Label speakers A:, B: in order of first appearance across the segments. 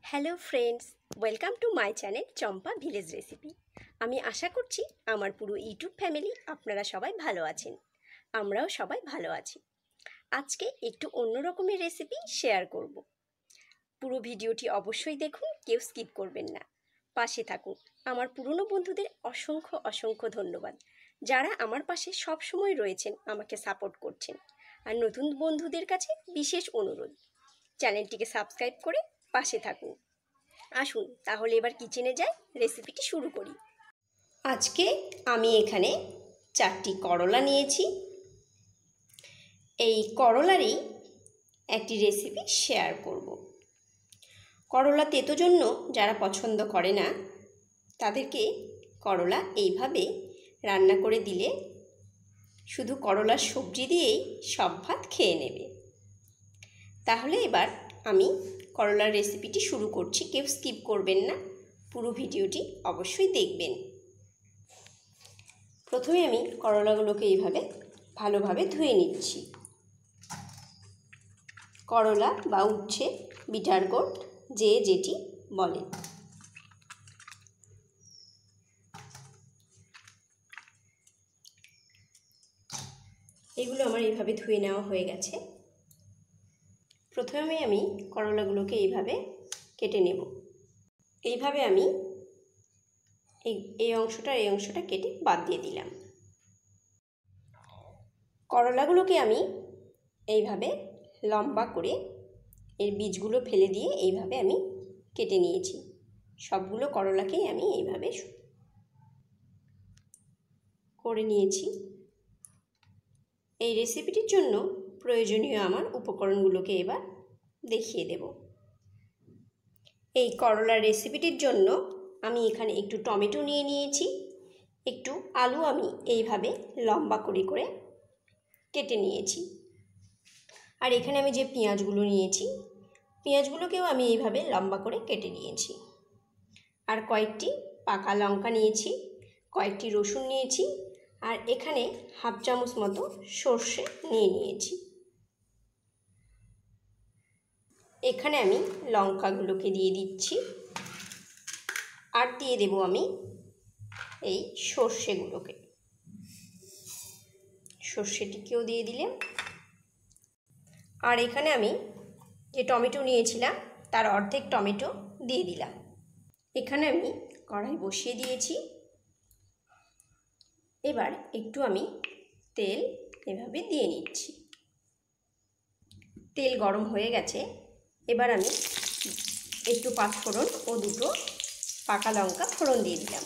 A: Hello friends, welcome to my channel Champa village recipe. আমি আশা করছি আমার পুরো ইউটিউব ফ্যামিলি আপনারা সবাই ভালো আছেন। আমরাও সবাই ভালো আছি। আজকে একটু অন্য রকমের রেসিপি শেয়ার করব। পুরো ভিডিওটি অবশ্যই দেখুন, কেউ স্কিপ করবেন না। পাশে থাকুন। আমার পুরনো বন্ধুদের অসংখ্য অসংখ্য ধন্যবাদ, যারা আমার পাশে সব সময় রয়েছেন, আমাকে সাপোর্ট করছেন। আর নতুন বন্ধুদের কাছে বিশেষ অনুরোধ, চ্যানেলটিকে সাবস্ক্রাইব করে পাশে থাকুন। আসুন তাহলে এবার কিচেনে যাই, রেসিপিটি শুরু করি। আজকে আমি এখানে 4টি করলা নিয়েছি। এই করলারই একটি রেসিপি শেয়ার করব। করলা তেতো জন্য যারা পছন্দ করে না, তাদেরকে করলা এইভাবে রান্না করে দিলে শুধু করলার সবজি দিয়েই সব ভাত খেয়ে নেবে। তাহলে এবার আমি করলার রেসিপিটি শুরু করছি। কেউ স্কিপ করবেন না, পুরো ভিডিওটি অবশ্যই দেখবেন। প্রথমে আমি করলাগুলোকে এইভাবে ভালোভাবে ধুয়ে নিচ্ছি। করলা বা উচ্ছে, বিটার গোট, যে যেটি বলে। এগুলো আমার এইভাবে ধুয়ে নেওয়া হয়ে গেছে। প্রথমে আমি করলাগুলোকে এইভাবে কেটে নেব। এইভাবে আমি এই অংশটা কেটে বাদ দিয়ে দিলাম। করলাগুলোকে আমি এইভাবে লম্বা করে এর বীজগুলো ফেলে দিয়ে এইভাবে আমি কেটে নিয়েছি। সবগুলো করলাকেই আমি এইভাবে করে নিয়েছি। এই রেসিপিটির জন্য প্রয়োজনীয় আমার উপকরণগুলোকে এবার দেখিয়ে দেব। এই করলার রেসিপিটির জন্য আমি এখানে একটু টমেটো নিয়ে নিয়েছি, একটু আলু আমি এইভাবে লম্বা করে করে কেটে নিয়েছি। আর এখানে আমি যে পেঁয়াজগুলো নিয়েছি, পেঁয়াজগুলোকেও আমি এইভাবে লম্বা করে কেটে নিয়েছি। আর কয়েকটি পাকা লঙ্কা নিয়েছি, কয়েকটি রসুন নিয়েছি, আর এখানে হাফ চামচ মতো সর্ষে নিয়েছি। এখানে আমি লঙ্কাগুলোকে দিয়ে দিচ্ছি, আর দিয়ে দেব আমি এই সর্ষেগুলোকে। সর্ষেটিকেও দিয়ে দিলাম। আর এখানে আমি যে টমেটো নিয়েছিলাম তার অর্ধেক টমেটো দিয়ে দিলাম। এখানে আমি কড়াই বসিয়ে দিয়েছি। এবার একটু আমি তেল এভাবে দিয়ে নিচ্ছি। তেল গরম হয়ে গেছে। এবার আমি একটু পাঁচফোড়ন ও দুটো পাকা লঙ্কা ফোড়ন দিয়ে দিলাম।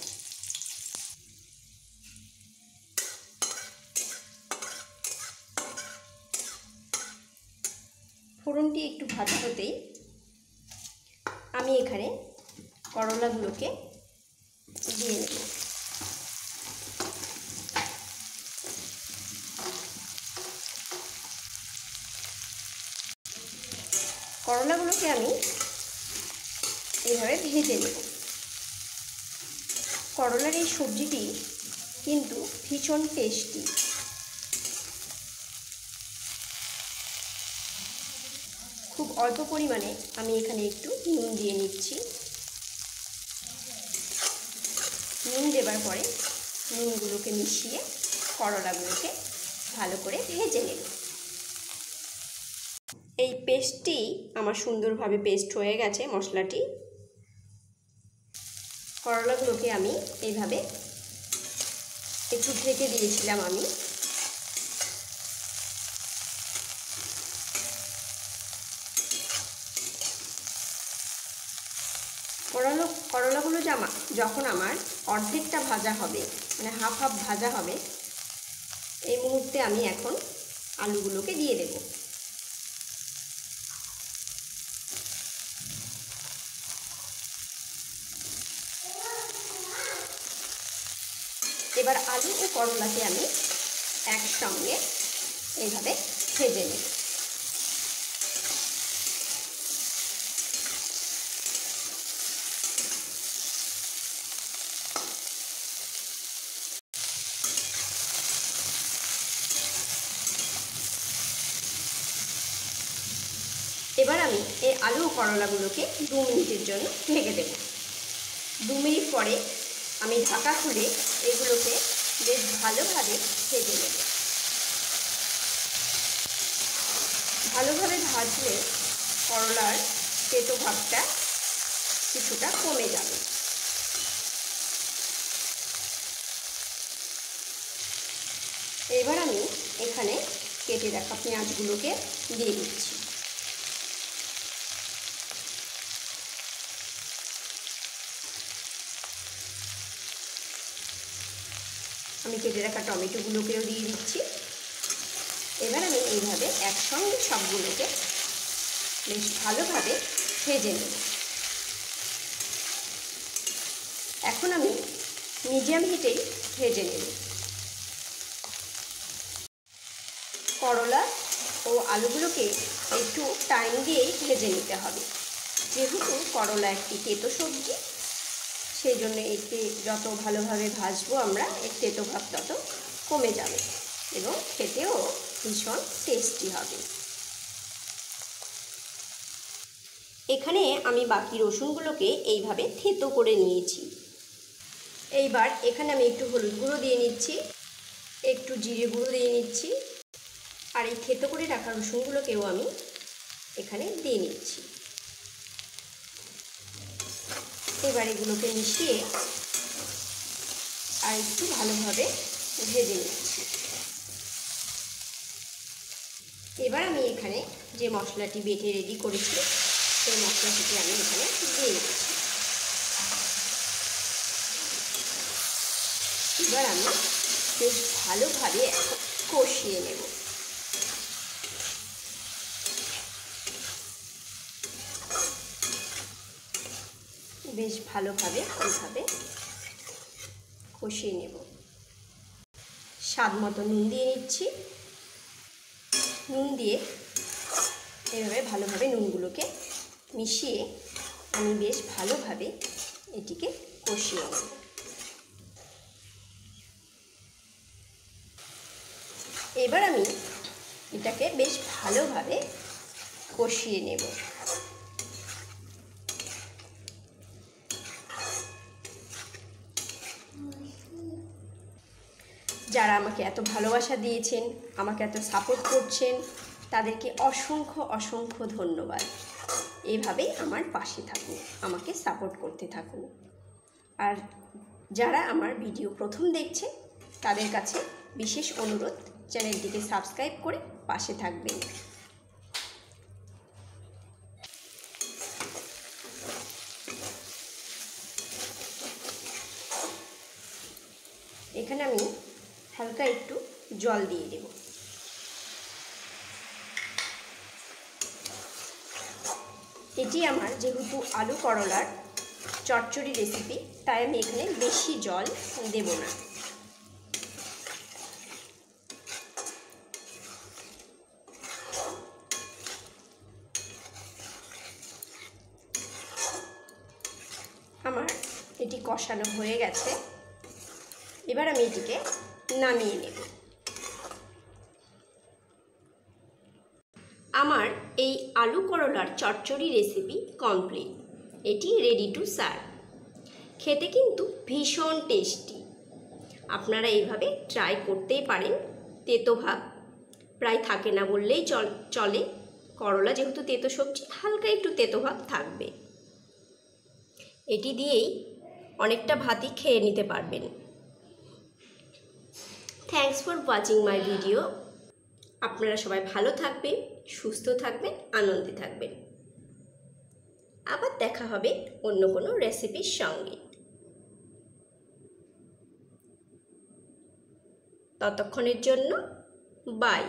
A: ফোড়নটি একটু ভাজা হতেই আমি এখানে করলাগুলোকে দিয়ে নেব। করলাগুলোকে আমি এইভাবে ভেজে নেব। করলার এই সবজিটি কিন্তু ভীষণ টেস্টি। খুব অল্প পরিমাণে আমি এখানে একটু নুন দিয়ে নিচ্ছি। নুন দেবার পরে নুনগুলোকে মিশিয়ে করলাগুলোকে ভালো করে ভেজে নেব। এই পেস্টটি আমার সুন্দরভাবে পেস্ট হয়ে গেছে। মশলাটি, করলাগুলোকে আমি এইভাবে একটু ঢেকে দিয়েছিলাম। আমি করলাগুলো যখন আমার অর্ধেকটা ভাজা হবে, মানে হাফ হাফ ভাজা হবে, এই মুহূর্তে আমি এখন আলুগুলোকে দিয়ে দেব। এবার আলু ও করলাকে আমি একসঙ্গে এইভাবে ভেজে নেব। এবার আমি এই আলু ও করলাগুলোকে 2 মিনিটের জন্য ঢেকে দেব। 2 মিনিট পরে আমি ঢাকা খুলে এগুলোকে বেশ ভালোভাবে ভেজে নেব। ভালোভাবে ভাজলে করলার তেতো ভাবটা কিছুটা কমে যাবে। এবার আমি এখানে কেটে রাখা পেঁয়াজগুলোকে দিয়ে দিচ্ছি। আমি কেটে রাখা টমেটোগুলোকেও দিয়ে দিচ্ছি। এবার আমি এইভাবে একসঙ্গে সবগুলোকে বেশ ভালোভাবে ভেজে নেব। এখন আমি মিডিয়াম হিটেই ভেজে নেব। করলা ও আলুগুলোকে একটু টাইম দিয়েই ভেজে নিতে হবে, যেহেতু করলা একটি তেতো সবজি, সেই জন্য এতে যত ভালোভাবে ভাজবো আমরা এর তেতো ভাব তত কমে যাবে এবং খেতেও ভীষণ টেস্টি হবে। এখানে আমি বাকি রসুনগুলোকে এইভাবে থেতো করে নিয়েছি। এইবার এখানে আমি একটু হলুদ গুঁড়ো দিয়ে নিচ্ছি, একটু জিরে গুঁড়ো দিয়ে নিচ্ছি, আর এই থেতো করে রাখা রসুনগুলোকেও আমি এখানে দিয়ে নিচ্ছি। এবার এগুলোকে মিশিয়ে আর একটু ভালোভাবে ভেজে নিচ্ছি। এবার আমি এখানে যে মশলাটি বেটে রেডি করেছি সেই মশলাটিকে আমি এখানে দিয়ে দিচ্ছি। এবার আমি বেশ ভালোভাবে কষিয়ে নেব। বেশ ভালোভাবে এইভাবে কষিয়ে নেব। স্বাদ মতো নুন দিয়ে নিচ্ছি। নুন দিয়ে এভাবে ভালোভাবে নুনগুলোকে মিশিয়ে আমি বেশ ভালোভাবে এটিকে কষিয়ে নেব। এবার আমি এটাকে বেশ ভালোভাবে কষিয়ে নেব। যারা আমাকে এত ভালোবাসা দিয়েছেন, আমাকে এত সাপোর্ট করছেন, তাদেরকে অসংখ্য অসংখ্য ধন্যবাদ। এভাবেই আমার পাশে থাকুন, আমাকে সাপোর্ট করতে থাকুন। আর যারা আমার ভিডিও প্রথম দেখছেন তাদের কাছে বিশেষ অনুরোধ, চ্যানেলটিকে সাবস্ক্রাইব করে পাশে থাকবেন। এখানে আমি হালকা একটু জল দিয়ে দেব। এটি আমার যেহেতু আলু করলার চচ্চড়ি রেসিপি, তাই আমি এখানে বেশি জল দেব না। আমার এটি কষানো হয়ে গেছে। এবার আমি এটিকে নামিয়ে নেব। আমার এই আলু করলার চচ্চড়ি রেসিপি কমপ্লিট। এটি রেডি টু সার্ভ। খেতে কিন্তু ভীষণ টেস্টি। আপনারা এইভাবে ট্রাই করতেই পারেন। তেতো ভাব প্রায় থাকে না বললেই চলে। করলা যেহেতু তেতো সবজি, হালকা একটু তেতো ভাব থাকবে। এটি দিয়েই অনেকটা ভাতই খেয়ে নিতে পারবেন। Thanks for watching my video. আপনারা সবাই ভালো থাকবেন, সুস্থ থাকবেন, আনন্দে থাকবেন। আবার দেখা হবে অন্য কোনো রেসিপির সঙ্গে। ততক্ষণের জন্য বাই।